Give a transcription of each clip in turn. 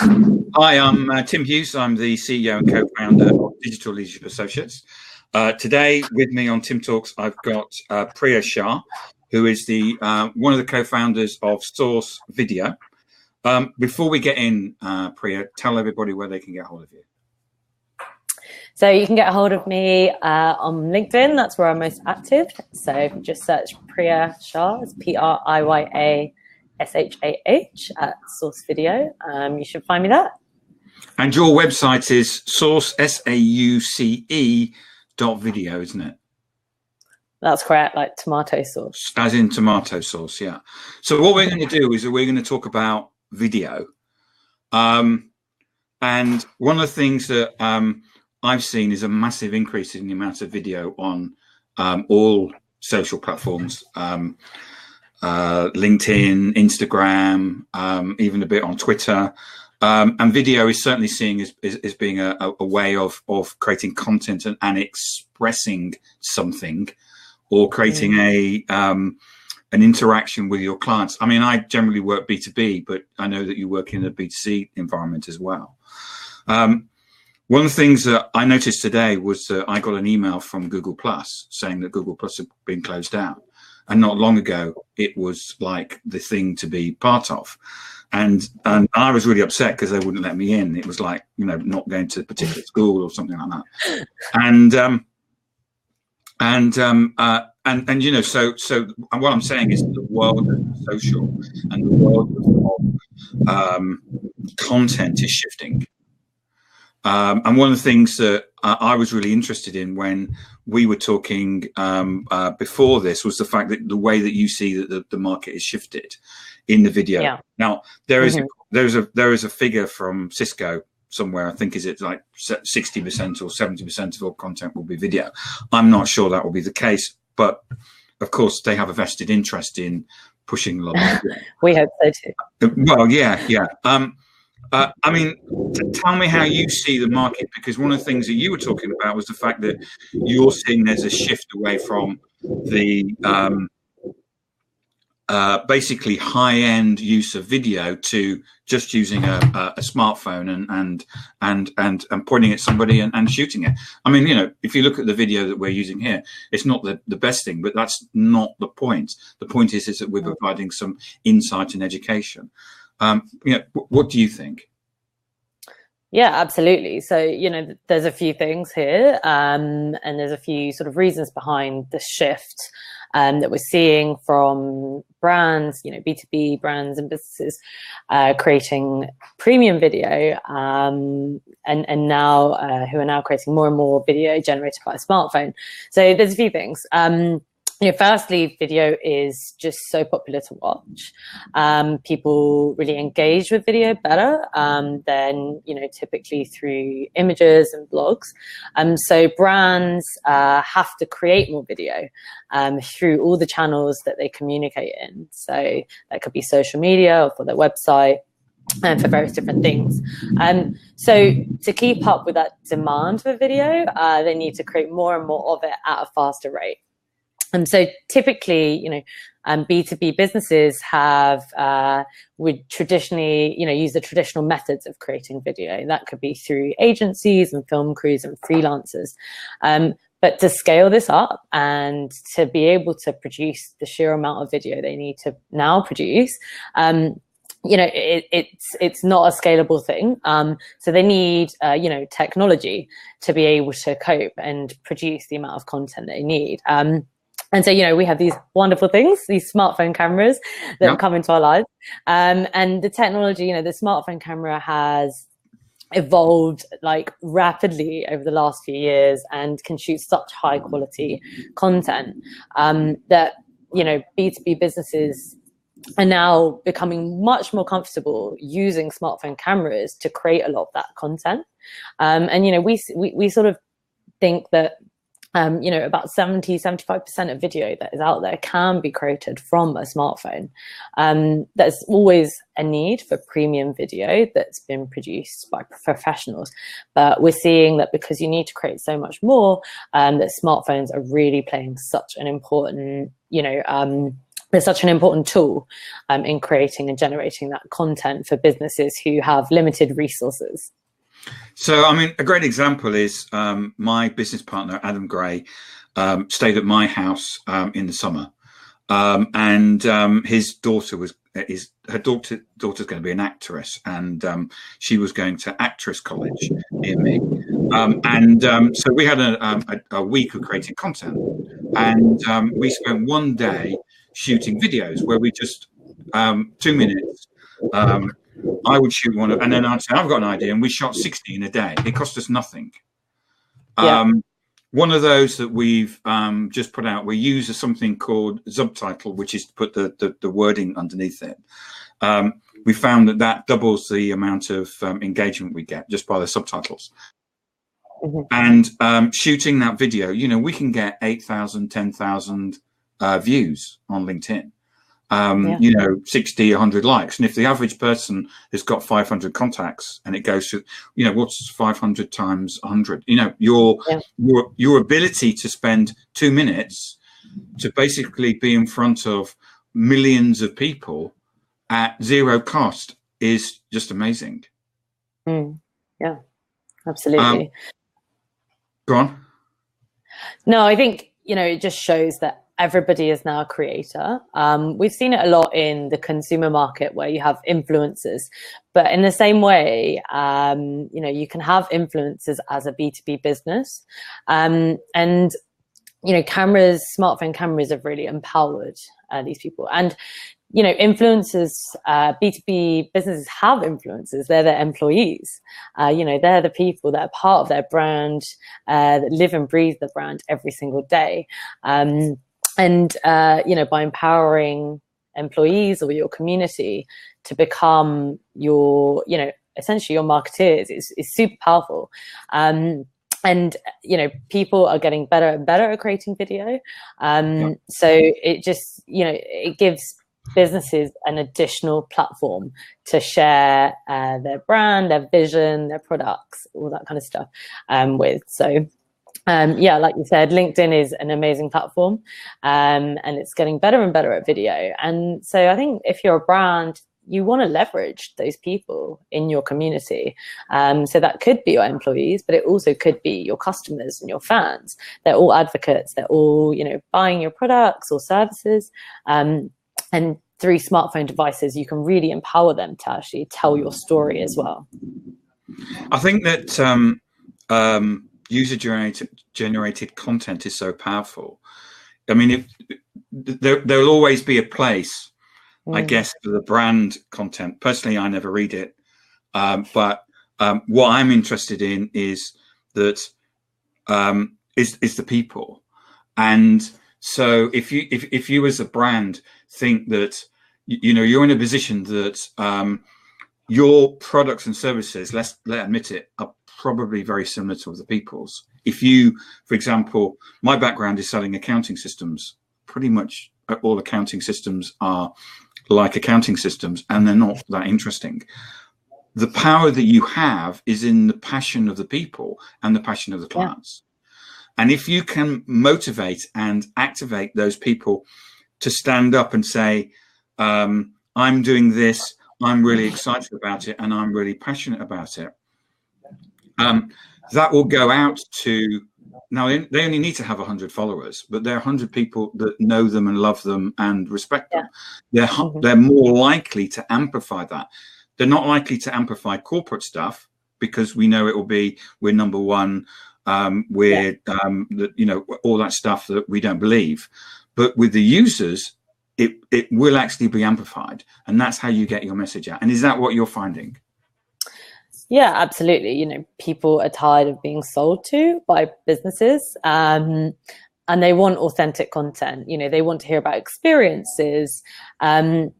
Hi, I'm Tim Hughes. I'm the CEO and co-founder of Digital Leadership Associates. Today, with me on Tim Talks, I've got Priya Shah, who is the one of the co-founders of Source Video. Before we get in, Priya, tell everybody where they can get hold of you. So you can get a hold of me on LinkedIn. That's where I'm most active. So if you just search Priya Shah, it's PRIYASHAH at Source Video. You should find me there. And your website is Source SAUCE.video, isn't it? That's correct, like tomato sauce. As in tomato sauce, yeah. So what we're going to do is we're going to talk about video. And one of the things that I've seen is a massive increase in the amount of video on all social platforms, LinkedIn, Instagram, even a bit on Twitter. And video is certainly seen as being a way of creating content and expressing something, or creating an interaction with your clients. I mean, I generally work B2B, but I know that you work in a B2C environment as well. One of the things that I noticed today was that I got an email from Google Plus saying that Google Plus had been closed down. And not long ago, it was like the thing to be part of. And I was really upset because they wouldn't let me in. It was like, you know, not going to a particular school or something like that. And you know, so what I'm saying is the world of social and the world of content is shifting. And one of the things that I was really interested in when we were talking before this was the fact that the way that you see that the market is shifted in the video. Yeah. Now there is a figure from Cisco somewhere. I think is it like 60% or 70% of all content will be video. I'm not sure that will be the case, but of course they have a vested interest in pushing a lot of video. We hope so too. Well, yeah. I mean, tell me how you see the market, because one of the things that you were talking about was the fact that you're seeing there's a shift away from the basically high-end use of video to just using a smartphone and pointing at somebody and shooting it. I mean, you know, if you look at the video that we're using here, it's not the best thing, but that's not the point. The point is that we're providing some insight and education. You know, what do you think? Yeah, absolutely. So, you know, there's a few things here, and there's a few sort of reasons behind the shift that we're seeing from brands, you know, B2B brands and businesses creating premium video, and now who are now creating more and more video generated by a smartphone. So there's a few things. You know, firstly, video is just so popular to watch. People really engage with video better than, you know, typically through images and blogs. So brands have to create more video through all the channels that they communicate in. So that could be social media or for their website, and for various different things. So to keep up with that demand for video, they need to create more and more of it at a faster rate. And so typically, you know, B2B businesses would traditionally, you know, use the traditional methods of creating video. That could be through agencies and film crews and freelancers. But to scale this up and to be able to produce the sheer amount of video they need to now produce, you know, it's not a scalable thing. So they need, you know, technology to be able to cope and produce the amount of content they need. And so, you know, we have these wonderful things, these smartphone cameras that have come into our lives. And the technology, you know, the smartphone camera has evolved like rapidly over the last few years and can shoot such high quality content that, you know, B2B businesses are now becoming much more comfortable using smartphone cameras to create a lot of that content. And, you know, we sort of think that you know, about 70-75% of video that is out there can be created from a smartphone. There's always a need for premium video that's been produced by professionals, but we're seeing that because you need to create so much more, that smartphones are really playing such an important, you know, it's such an important tool in creating and generating that content for businesses who have limited resources. So, I mean, a great example is my business partner, Adam Gray, stayed at my house in the summer. And his daughter daughter's going to be an actress, and she was going to actress college near me. So we had a week of creating content, and we spent one day shooting videos where we just 2 minutes. I would shoot one, and then I'd say, I've got an idea, and we shot 60 in a day. It cost us nothing. One of those that we've just put out, we use something called subtitle, which is to put the wording underneath it. We found that doubles the amount of engagement we get just by the subtitles. And shooting that video, we can get 8,000, 10,000 views on LinkedIn. 60, 100 likes. And if the average person has got 500 contacts and it goes to, what's 500 times 100? Your ability to spend 2 minutes to basically be in front of millions of people at zero cost is just amazing. Yeah, absolutely. Go on. No, I think, it just shows that everybody is now a creator. We've seen it a lot in the consumer market where you have influencers, but in the same way, you can have influencers as a B2B business. And, smartphone cameras have really empowered these people. And, influencers, B2B businesses have influencers. They're their employees. They're the people that are part of their brand, that live and breathe the brand every single day. And by empowering employees or your community to become your, essentially your marketeers is super powerful. And people are getting better and better at creating video. So it just, it gives businesses an additional platform to share their brand, their vision, their products, all that kind of stuff with. So like you said, LinkedIn is an amazing platform, and it's getting better and better at video. And so I think if you're a brand, you want to leverage those people in your community. So that could be your employees, but it also could be your customers and your fans. They're all advocates. They're all, buying your products or services. And through smartphone devices, you can really empower them to actually tell your story as well. I think that user-generated content is so powerful. I mean, there'll always be a place, I guess, for the brand content. Personally, I never read it. But what I'm interested in is that is the people. And so if you as a brand think that, you're in a position that your products and services, let's admit it, are probably very similar to other people's. If you, for example, my background is selling accounting systems. Pretty much all accounting systems are like accounting systems, and they're not that interesting. The power that you have is in the passion of the people and the passion of the clients. And if you can motivate and activate those people to stand up and say, I'm doing this, I'm really excited about it, and I'm really passionate about it, that will go out to, now they only need to have 100 followers, but there are 100 people that know them and love them and respect them. They're more likely to amplify that. They're not likely to amplify corporate stuff because we know it will be, we're number one, all that stuff that we don't believe. But with the users, it will actually be amplified, and that's how you get your message out. And is that what you're finding? Yeah, absolutely. People are tired of being sold to by businesses, and they want authentic content. They want to hear about experiences. And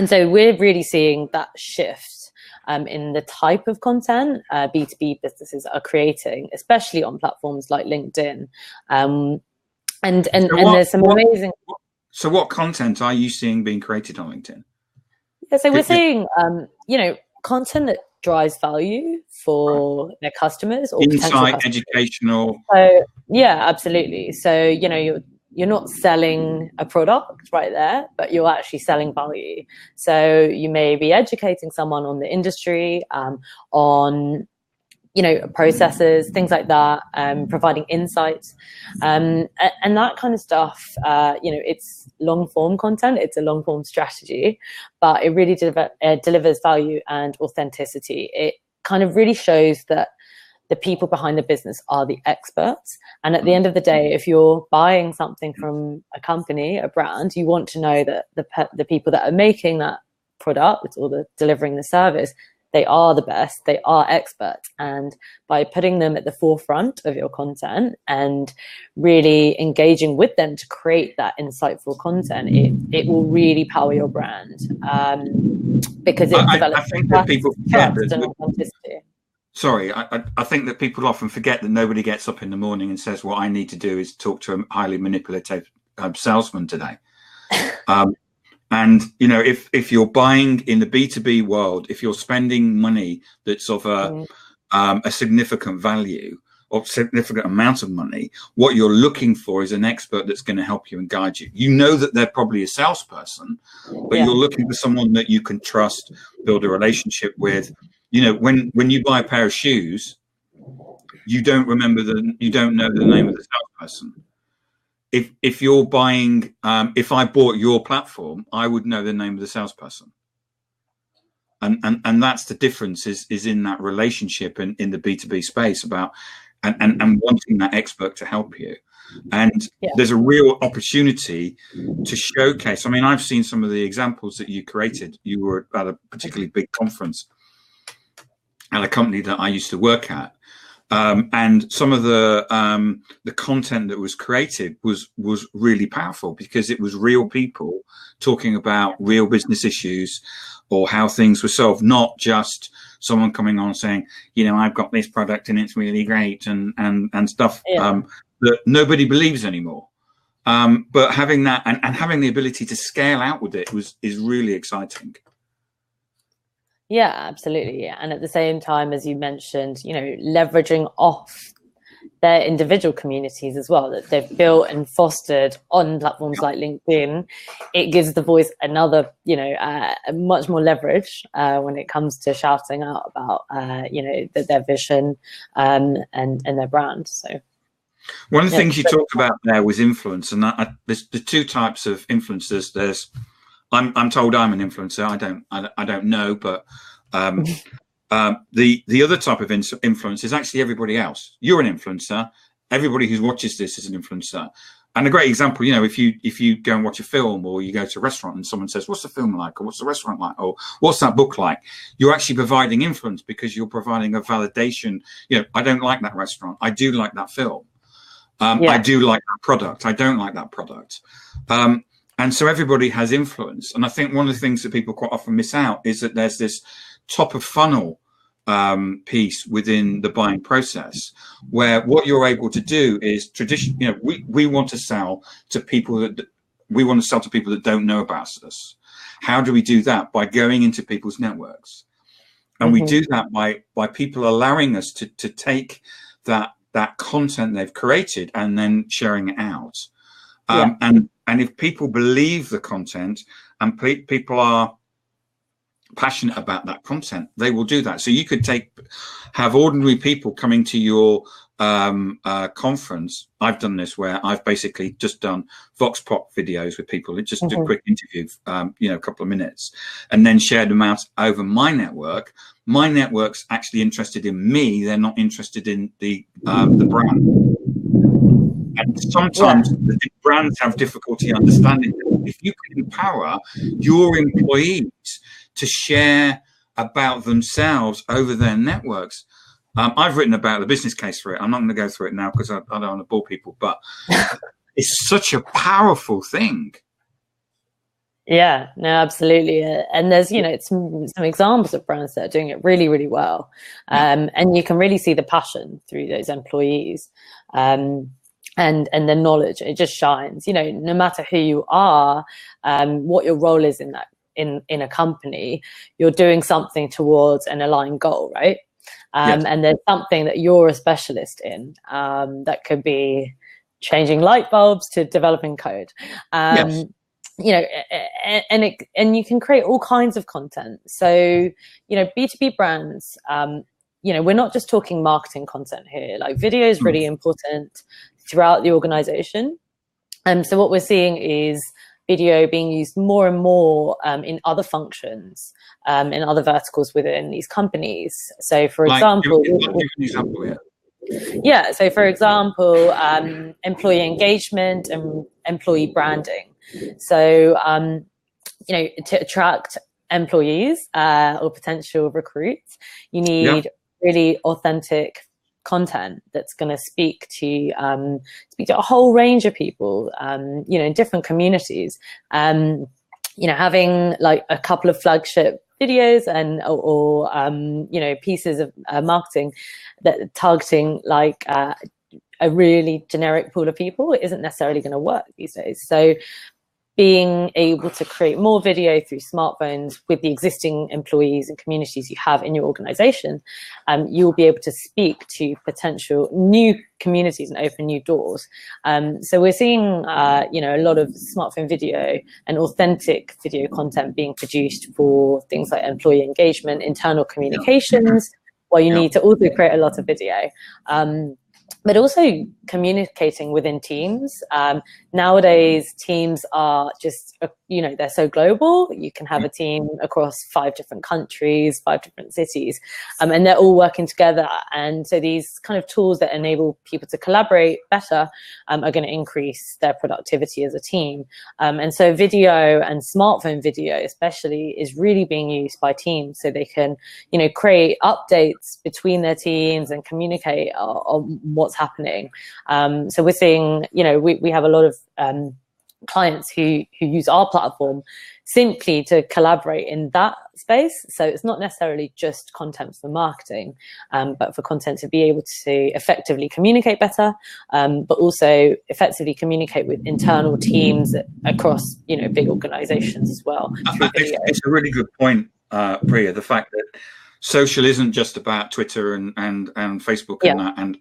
so we're really seeing that shift in the type of content B2B businesses are creating, especially on platforms like LinkedIn. And there's some amazing. So what content are you seeing being created on LinkedIn? Yeah, so we're seeing, content that drives value for their customers or insight, educational. So yeah, absolutely. So you're not selling a product right there, but you're actually selling value. So you may be educating someone on the industry, on processes, things like that, providing insights, and that kind of stuff. It's long form content, it's a long form strategy, but it really delivers value and authenticity. It kind of really shows that the people behind the business are the experts. And at the end of the day, if you're buying something from a company, a brand, you want to know that the people that are making that product or delivering the service, they are the best, they are experts. And by putting them at the forefront of your content and really engaging with them to create that insightful content, it will really power your brand, because it develops I think that people forget trust and authenticity. Sorry, I think that people often forget that nobody gets up in the morning and says, what I need to do is talk to a highly manipulative salesman today. And, if you're buying in the B2B world, if you're spending money that's of a significant value or significant amount of money, what you're looking for is an expert that's going to help you and guide you. You know that they're probably a salesperson, but you're looking for someone that you can trust, build a relationship with. When you buy a pair of shoes, you don't know the name of the salesperson. If you're buying, if I bought your platform, I would know the name of the salesperson. And that's the difference is in that relationship and in the B2B space about, and wanting that expert to help you. And there's a real opportunity to showcase. I mean, I've seen some of the examples that you created. You were at a particularly big conference at a company that I used to work at. And some of the content that was created was really powerful because it was real people talking about real business issues or how things were solved, not just someone coming on saying, I've got this product and it's really great and stuff that nobody believes anymore. But having that and having the ability to scale out with it is really exciting. Yeah, absolutely. And at the same time, as you mentioned, leveraging off their individual communities as well that they've built and fostered on platforms like LinkedIn, it gives the voice another, much more leverage when it comes to shouting out about, their vision and their brand. So one of the things you talked about there was influence, and there's the two types of influencers. There's I'm told I'm an influencer. I don't know, but the other type of influence is actually everybody else. You're an influencer. Everybody who watches this is an influencer. And a great example, if you go and watch a film or you go to a restaurant and someone says, "What's the film like?" or "What's the restaurant like?" or "What's that book like?" You're actually providing influence because you're providing a validation. I don't like that restaurant. I do like that film. I do like that product. I don't like that product. And so everybody has influence. And I think one of the things that people quite often miss out is that there's this top of funnel piece within the buying process where what you're able to do is we want to sell to people that don't know about us. How do we do that? By going into people's networks. And we do that by people allowing us to take that content they've created and then sharing it out. And if people believe the content and people are passionate about that content, they will do that. So you could have ordinary people coming to your conference. I've done this where I've basically just done Vox Pop videos with people. Just do a quick interview, a couple of minutes, and then shared them out over my network. My network's actually interested in me. They're not interested in the brand. And sometimes the brands have difficulty understanding that. If you can empower your employees to share about themselves over their networks, I've written about the business case for it. I'm not going to go through it now because I don't want to bore people, but it's such a powerful thing. Yeah, no, absolutely. And there's, some examples of brands that are doing it really, really well. And you can really see the passion through those employees. And the knowledge, it just shines, no matter who you are, what your role is in a company, you're doing something towards an aligned goal, right? And there's something that you're a specialist in, that could be changing light bulbs to developing code. Yes. You know, and you can create all kinds of content. So, you know, B2B brands, you know, we're not just talking marketing content here. Like, video is really important throughout the organization. So what we're seeing is video being used more and more in other functions, in other verticals within these companies. So, for example, yeah. So, for example, employee engagement and employee branding. So, you know, to attract employees or potential recruits, you need really authentic content that's going to speak to a whole range of people, you know, in different communities. You know, having like a couple of flagship videos or you know, pieces of marketing that targeting like a really generic pool of people isn't necessarily going to work these days. So being able to create more video through smartphones with the existing employees and communities you have in your organization, you'll be able to speak to potential new communities and open new doors. So we're seeing, you know, a lot of smartphone video and authentic video content being produced for things like employee engagement, internal communications, where you need to also create a lot of video. But also communicating within teams. Nowadays, teams are just, you know, they're so global. You can have a team across 5 different countries, 5 different cities, and they're all working together. And so these kind of tools that enable people to collaborate better are going to increase their productivity as a team. And so video and smartphone video especially is really being used by teams so they can, you know, create updates between their teams and communicate on what's happening. So we're seeing, you know, we have a lot of clients who use our platform simply to collaborate in that space. So it's not necessarily just content for marketing, but for content to be able to effectively communicate better, but also effectively communicate with internal teams across, you know, big organizations as well. It's a really good point, Priya, the fact that social isn't just about Twitter and Facebook and that, and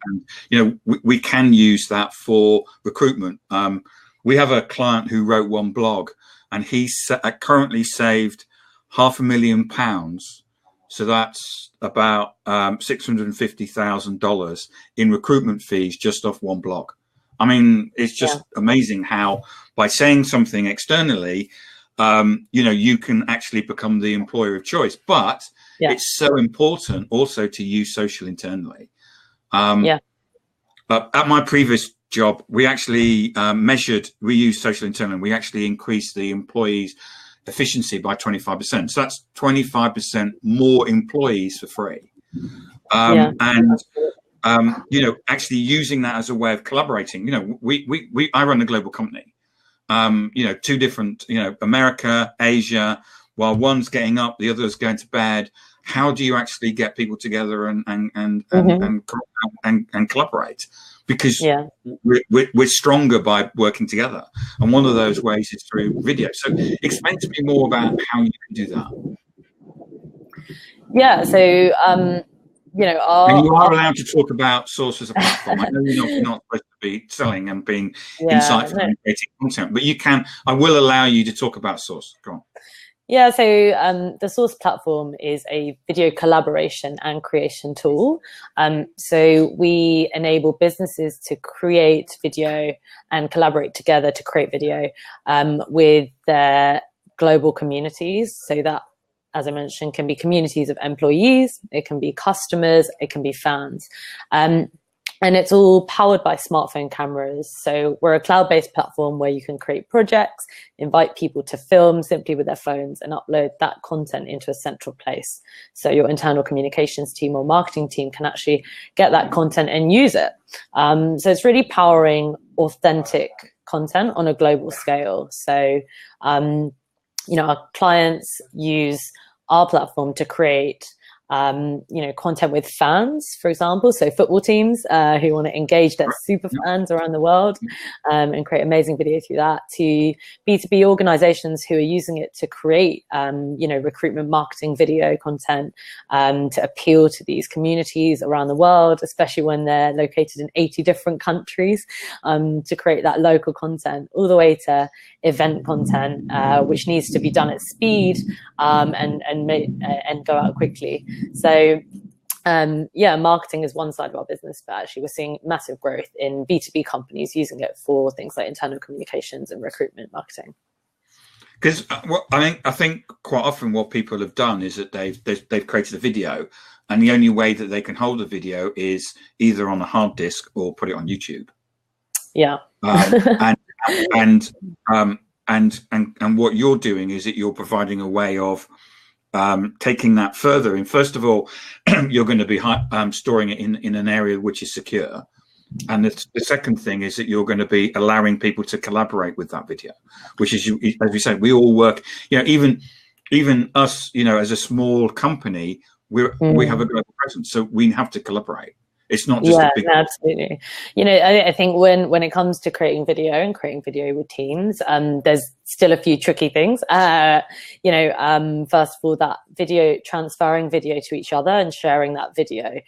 you know, we can use that for recruitment. We have a client who wrote one blog, and he's currently saved £500,000. So that's about $650,000 in recruitment fees just off one blog. I mean, it's just amazing how by saying something externally, you know, you can actually become the employer of choice. But it's so important also to use social internally. At my previous job, we actually we used social internally. We actually increased the employees' efficiency by 25%. So that's 25% more employees for free. And you know, actually using that as a way of collaborating. You know, I run a global company. You know, 2 different, you know, America, Asia. While one's getting up, the other's going to bed. How do you actually get people together and collaborate? Because we're stronger by working together, and one of those ways is through video. So explain to me more about how you can do that. Yeah, so you know, and you are allowed to talk about Source as a platform. I know you're not supposed to be selling and being insightful and creating content, but you can. I will allow you to talk about Source. Go on. Yeah, so the Source platform is a video collaboration and creation tool. So we enable businesses to create video and collaborate together to create video with their global communities. So that, as I mentioned, can be communities of employees, it can be customers, it can be fans. And it's all powered by smartphone cameras. So we're a cloud-based platform where you can create projects, invite people to film simply with their phones, and upload that content into a central place. So your internal communications team or marketing team can actually get that content and use it. So it's really powering authentic content on a global scale. So, you know, our clients use our platform to create content with fans, for example. So football teams who want to engage their super fans around the world and create amazing video through that, to B2B organizations who are using it to create, recruitment marketing video content to appeal to these communities around the world, especially when they're located in 80 different countries, to create that local content, all the way to event content, which needs to be done at speed and go out quickly. So marketing is one side of our business, but actually we're seeing massive growth in B2B companies using it for things like internal communications and recruitment marketing. Because I think quite often what people have done is that they've created a video, and the only way that they can hold a video is either on a hard disk or put it on YouTube. Yeah. And what you're doing is that you're providing a way of taking that further. And first of all, you're going to be storing it in an area which is secure. And the second thing is that you're going to be allowing people to collaborate with that video, which is, as we said, we all work, even us, as a small company, we have a global presence, so we have to collaborate. It's not just a big... absolutely. I think when it comes to creating video and creating video with teams, there's still a few tricky things. First of all, that transferring video to each other and sharing that video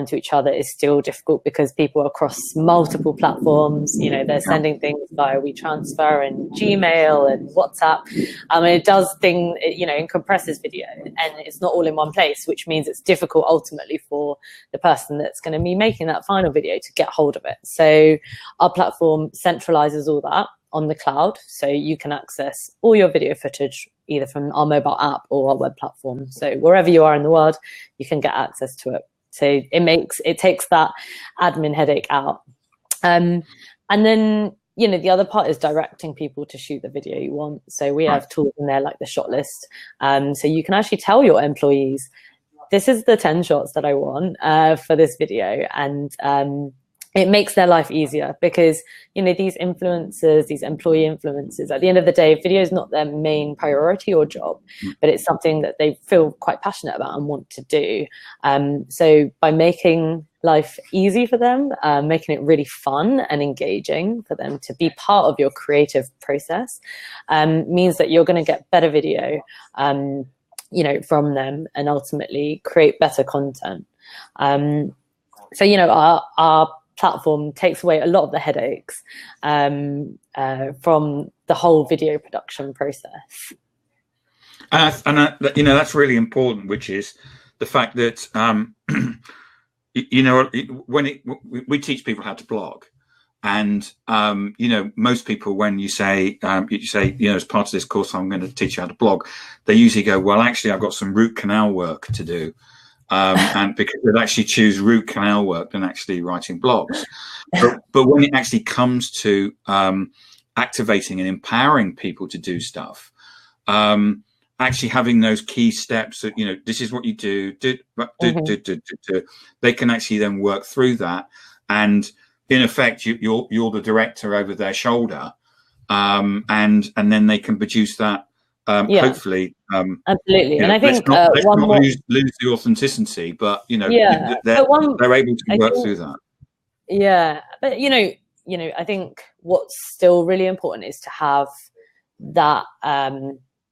to each other is still difficult because people across multiple platforms, they're sending things via WeTransfer and Gmail and WhatsApp. It does it compresses video, and it's not all in one place, which means it's difficult ultimately for the person that's going to be making that final video to get hold of it. So our platform centralizes all that on the cloud, so you can access all your video footage either from our mobile app or our web platform. So wherever you are in the world, you can get access to it. So it takes that admin headache out. And then the other part is directing people to shoot the video you want. So we have tools in there like the shot list. So you can actually tell your employees, this is the 10 shots that I want for this video. And it makes their life easier because, these influencers, these employee influencers, at the end of the day, video is not their main priority or job, but it's something that they feel quite passionate about and want to do. So by making life easy for them, making it really fun and engaging for them to be part of your creative process, means that you're going to get better video, from them, and ultimately create better content. Our platform takes away a lot of the headaches from the whole video production process. And that's really important, which is the fact that we teach people how to blog, and most people, when you say as part of this course I'm going to teach you how to blog, they usually go, well, actually I've got some root canal work to do. And because they'd actually choose root canal work than actually writing blogs. But when it actually comes to activating and empowering people to do stuff, actually having those key steps that, this is what you do, they can actually then work through that. And in effect, you're the director over their shoulder, and then they can produce that. Hopefully, absolutely. And I think let's not lose the authenticity, but they're able to work through that. Yeah, but I think what's still really important is to have that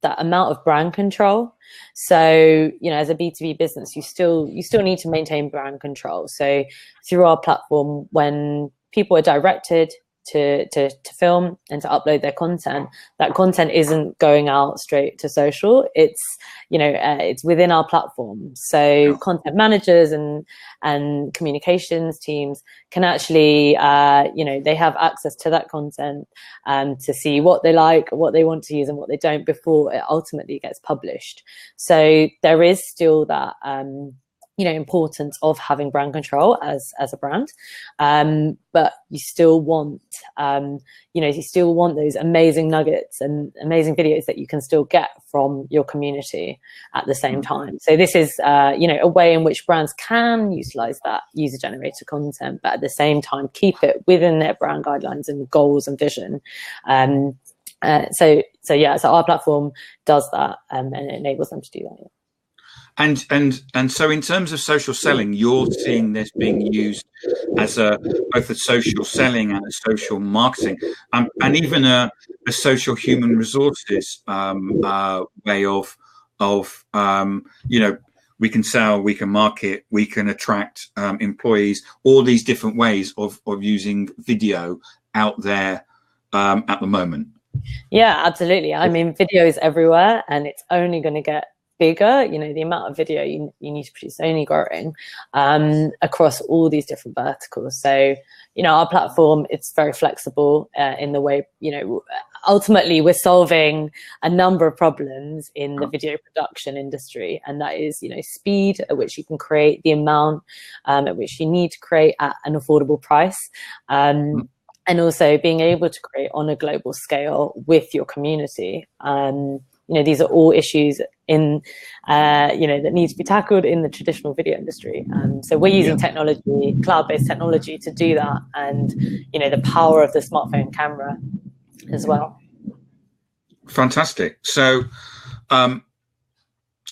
that amount of brand control. So as a B2B business, you still need to maintain brand control. So through our platform, when people are directed to film and to upload their content, that content isn't going out straight to social. It's it's within our platform. So content managers and communications teams can actually they have access to that content to see what they like, what they want to use, and what they don't before it ultimately gets published. So there is still that importance of having brand control as a brand, but you still want those amazing nuggets and amazing videos that you can still get from your community at the same time. So this is a way in which brands can utilize that user generated content, but at the same time keep it within their brand guidelines and goals and vision. So our platform does that, and it enables them to do that. And so in terms of social selling, you're seeing this being used as both a social selling and a social marketing, and even a social human resources way of we can sell, we can market, we can attract employees, all these different ways of using video out there at the moment. Yeah, absolutely. I mean, video is everywhere, and it's only going to get bigger. The amount of video you need to produce only growing across all these different verticals. So, our platform, it's very flexible in the way, ultimately we're solving a number of problems in the video production industry. And that is, speed at which you can create, the amount at which you need to create at an affordable price. And also being able to create on a global scale with your community. These are all issues that need to be tackled in the traditional video industry. So we're using technology, cloud-based technology, to do that, and the power of the smartphone camera as well. Fantastic. So,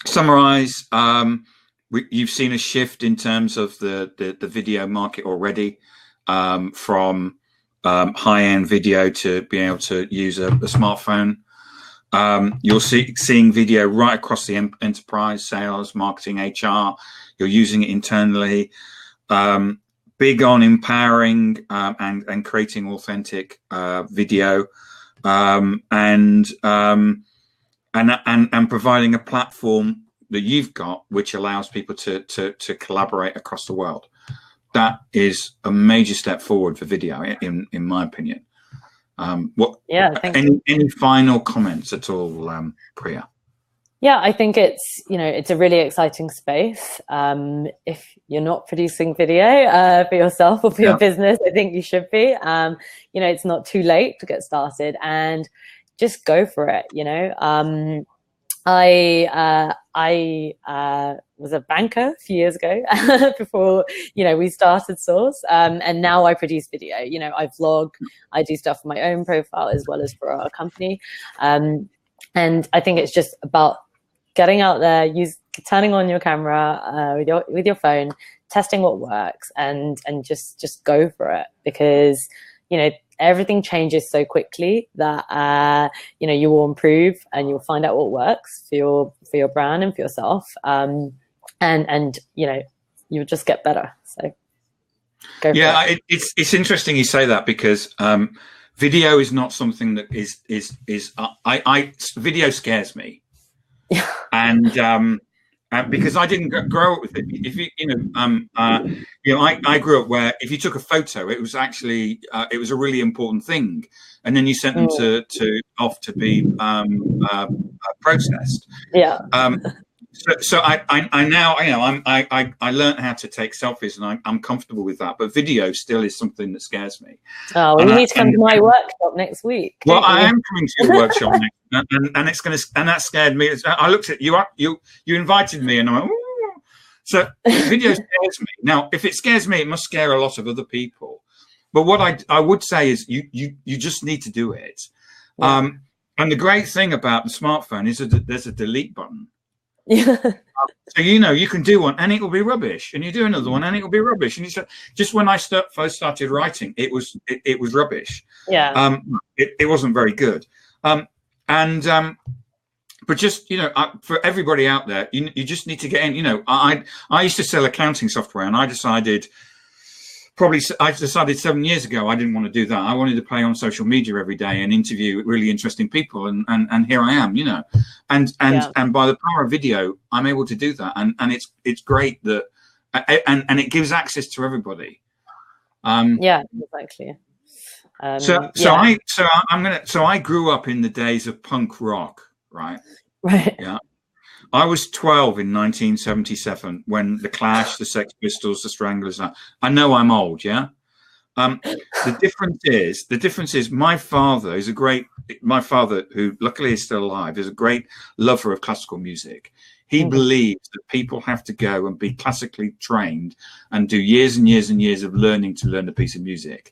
summarize. You've seen a shift in terms of the video market already, from high-end video to being able to use a smartphone. You're seeing video right across the enterprise, sales, marketing, HR. You're using it internally. Big on empowering and creating authentic video, and providing a platform that you've got which allows people to collaborate across the world. That is a major step forward for video, in my opinion. Any final comments at all, Priya? Yeah, I think it's a really exciting space. If you're not producing video for yourself or for your business, I think you should be. It's not too late to get started, and just go for it. I was a banker a few years ago before, we started Source. And now I produce video. I vlog, I do stuff for my own profile as well as for our company. And I think it's just about getting out there, turning on your camera with your phone, testing what works, and just go for it, because everything changes so quickly that you will improve and you'll find out what works for your brand and for yourself, and you'll just get better. So go for it. It's interesting you say that, because video is not something that is video scares me. And because I didn't grow up with it. If I grew up where if you took a photo, it was actually it was a really important thing, and then you sent them off to be processed. Yeah. So I now I learned how to take selfies, and I'm comfortable with that. But video still is something that scares me. Oh, well, you need to come to my workshop next week. Well, I am coming to your workshop next, and it's going to, and that scared me. I looked at you. You invited me, and I went, ooh. So video scares me. Now, if it scares me, it must scare a lot of other people. But what I would say is you just need to do it. Yeah. And the great thing about the smartphone is that there's a delete button. Yeah. So you can do one and it will be rubbish, and you do another one and it will be rubbish. And just when I first started writing, it was rubbish. Yeah. It wasn't very good. But just for everybody out there, you just need to get in. I used to sell accounting software, and I decided 7 years ago I didn't want to do that. I wanted to play on social media every day and interview really interesting people, and here I am, and by the power of video, I'm able to do that, and it's great that, and it gives access to everybody. Yeah, exactly. So I grew up in the days of punk rock, right? Right. Yeah. I was 12 in 1977 when the Clash, the Sex Pistols, the Stranglers. I know I'm old, yeah. The difference is my father, who luckily is still alive, is a great lover of classical music. He believes that people have to go and be classically trained and do years and years and years of learning to learn a piece of music.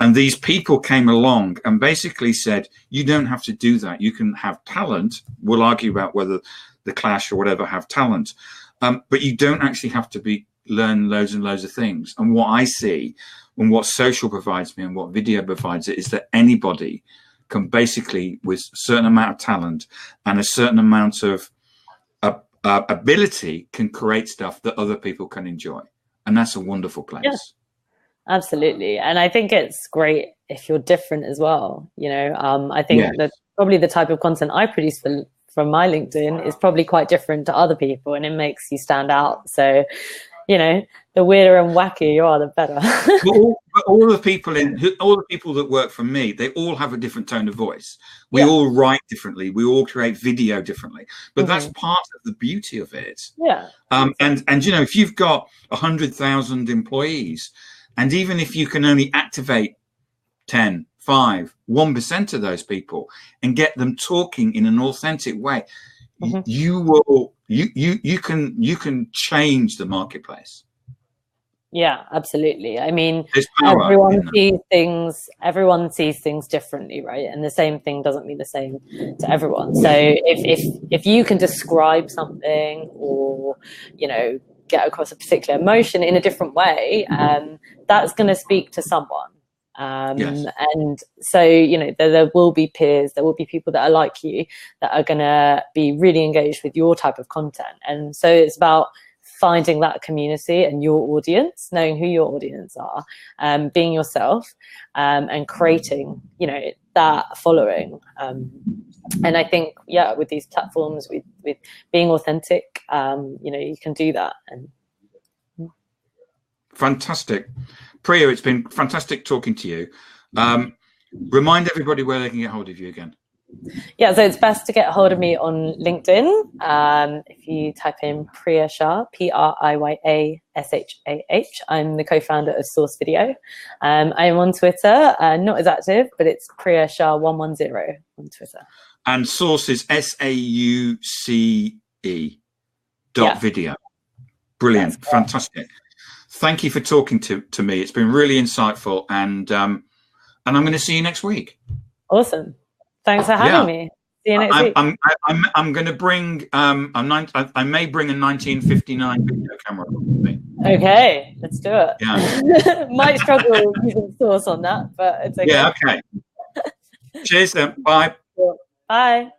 And these people came along and basically said, you don't have to do that. You can have talent. We'll argue about whether the Clash or whatever have talent. But you don't actually have to learn loads and loads of things. And what I see, and what social provides me, and what video provides it, is that anybody can basically, with a certain amount of talent and a certain amount of ability, can create stuff that other people can enjoy. And that's a wonderful place. Yeah, absolutely. And I think it's great if you're different as well. You know, I think that probably the type of content I produce from my LinkedIn is probably quite different to other people, and it makes you stand out. So, you know, the weirder and wackier you are, the better. but all the people that work for me, they all have a different tone of voice. We all write differently. We all create video differently. But that's part of the beauty of it. Yeah. And you know, if you've got 100,000 employees, and even if you can only activate 10, 5, 1% of those people and get them talking in an authentic way, you can change the marketplace. Yeah, absolutely. I mean, everyone sees things differently, right? And the same thing doesn't mean the same to everyone. So if you can describe something, or, you know, get across a particular emotion in a different way, that's going to speak to someone. And so, you know, there will be peers, there will be people that are like you, that are going to be really engaged with your type of content. And so it's about finding that community and your audience, knowing who your audience are, being yourself, and creating, you know, that following. And I think, with these platforms, with being authentic, you know, you can do that. And fantastic. Priya, it's been fantastic talking to you. Remind everybody where they can get hold of you again. Yeah, so it's best to get a hold of me on LinkedIn. If you type in Priya Shah, PRIYASHAH, I'm the co-founder of Source Video. I'm on Twitter, not as active, but it's Priya Shah 110 on Twitter. And Source is SAUCE .video. Brilliant, fantastic. Thank you for talking to me. It's been really insightful, and I'm going to see you next week. Awesome. Thanks for having me. See you next week. I'm going to bring I may bring a 1959 video camera with me. Okay, let's do it. Yeah. Might struggle using Source on that, but it's okay. Yeah. Okay. Cheers then. Bye. Bye.